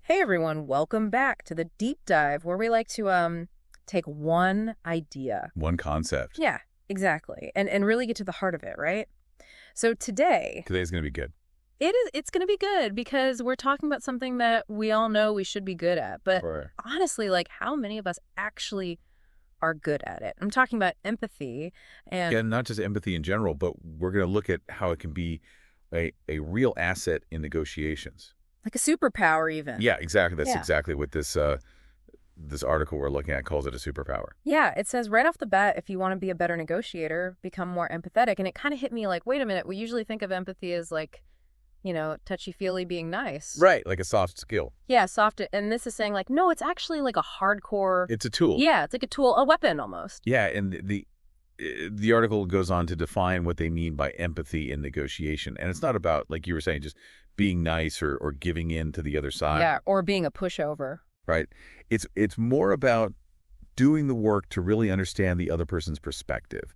Hey everyone, welcome back to the deep dive where we like to take one idea. One concept. Yeah, exactly. And really get to the heart of it, right? So today, Today's going to be good. it's going to be good because we're talking about something that we all know we should be good at. But Sure. honestly, like how many of us actually are good at it? I'm talking about empathy and Yeah, not just empathy in general, but we're going to look at how it can be a real asset in negotiations. like a superpower even. Yeah, exactly. That's Yeah. exactly what this article we're looking at calls it a superpower. Yeah, it says right off the bat, if you want to be a better negotiator, become more empathetic. And it kind of hit me like, wait a minute, we usually think of empathy as like, touchy-feely being nice. Right, like a soft skill. Yeah, soft. And this is saying like, no, it's actually like a hardcore. It's a tool. Yeah, it's like a tool, a weapon almost. Yeah, and the article goes on to define what they mean by empathy in negotiation. And it's not about, like you were saying, just being nice or giving in to the other side. Yeah, or being a pushover. Right. It's more about doing the work to really understand the other person's perspective.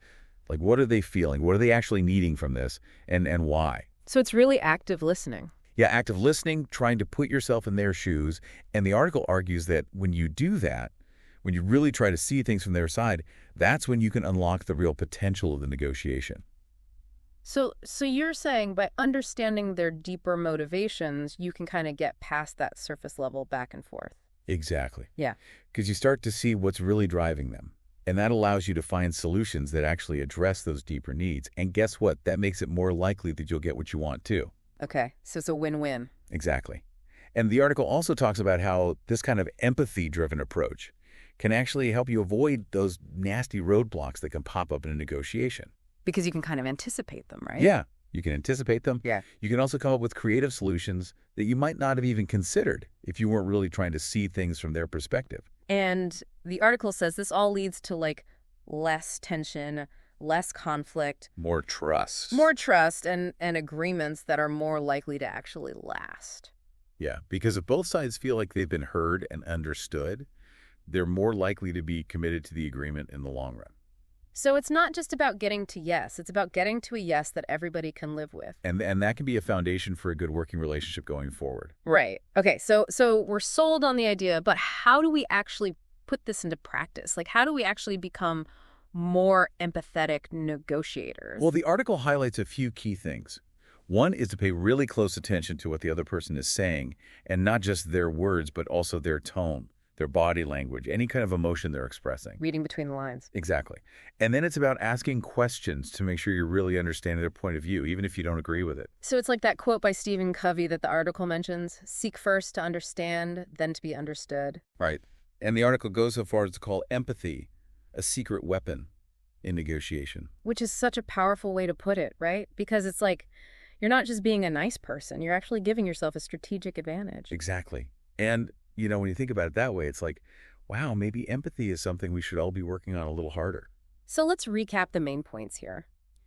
Like, what are they feeling? What are they actually needing from this, and why? So it's really active listening. Yeah, active listening, trying to put yourself in their shoes. And the article argues that when you do that, when you really try to see things from their side, that's when you can unlock the real potential of the negotiation. So you're saying by understanding their deeper motivations, you can kind of get past that surface level back and forth. Exactly. Yeah. Because you start to see what's really driving them. And that allows you to find solutions that actually address those deeper needs. And guess what? That makes it more likely that you'll get what you want too. Okay, so it's a win-win. Exactly. And the article also talks about how this kind of empathy-driven approach can actually help you avoid those nasty roadblocks that can pop up in a negotiation. Because you can kind of anticipate them, right? Yeah, you can anticipate them. Yeah. You can also come up with creative solutions that you might not have even considered if you weren't really trying to see things from their perspective. And the article says this all leads to like less tension, less conflict, More trust. more trust, and agreements that are more likely to actually last. Yeah, because if both sides feel like they've been heard and understood, they're more likely to be committed to the agreement in the long run. So it's not just about getting to yes, it's about getting to a yes that everybody can live with. And that can be a foundation for a good working relationship going forward. Right. Okay, so we're sold on the idea, but how do we actually put this into practice? Like how do we actually become more empathetic negotiators? Well, the article highlights a few key things. One is to pay really close attention to what the other person is saying, and not just their words, but also their tone, their body language, any kind of emotion they're expressing. Reading between the lines. Exactly. And then it's about asking questions to make sure you're really understanding their point of view, even if you don't agree with it. So it's like that quote by Stephen Covey that the article mentions, seek first to understand, then to be understood. Right. And the article goes so far as to call empathy a secret weapon in negotiation. Which is such a powerful way to put it, right? Because it's like, you're not just being a nice person, you're actually giving yourself a strategic advantage. Exactly. And, when you think about it that way, it's like, wow, maybe empathy is something we should all be working on a little harder. So let's recap the main points here.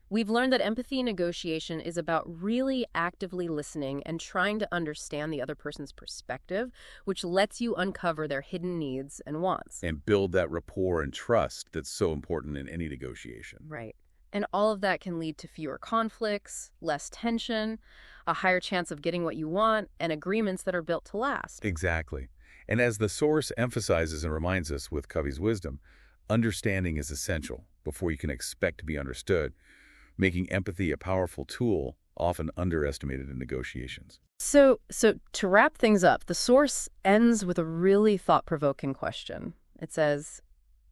We've learned that empathy negotiation is about really actively listening and trying to understand the other person's perspective, which lets you uncover their hidden needs and wants. And build that rapport and trust that's so important in any negotiation. Right. And all of that can lead to fewer conflicts, less tension, a higher chance of getting what you want, and agreements that are built to last. Exactly. And as the source emphasizes and reminds us with Covey's wisdom, understanding is essential before you can expect to be understood, making empathy a powerful tool often underestimated in negotiations. So to wrap things up, the source ends with a really thought-provoking question. It says,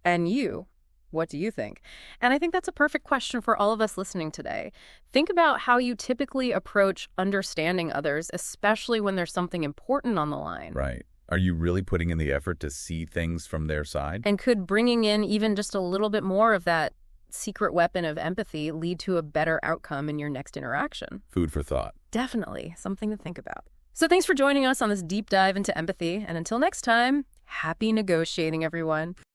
and you, what do you think? And I think that's a perfect question for all of us listening today. Think about how you typically approach understanding others, especially when there's something important on the line. Right. Are you really putting in the effort to see things from their side? And could bringing in even just a little bit more of that secret weapon of empathy lead to a better outcome in your next interaction? Food for thought. Definitely. Something to think about. So thanks for joining us on this deep dive into empathy. And until next time, happy negotiating, everyone.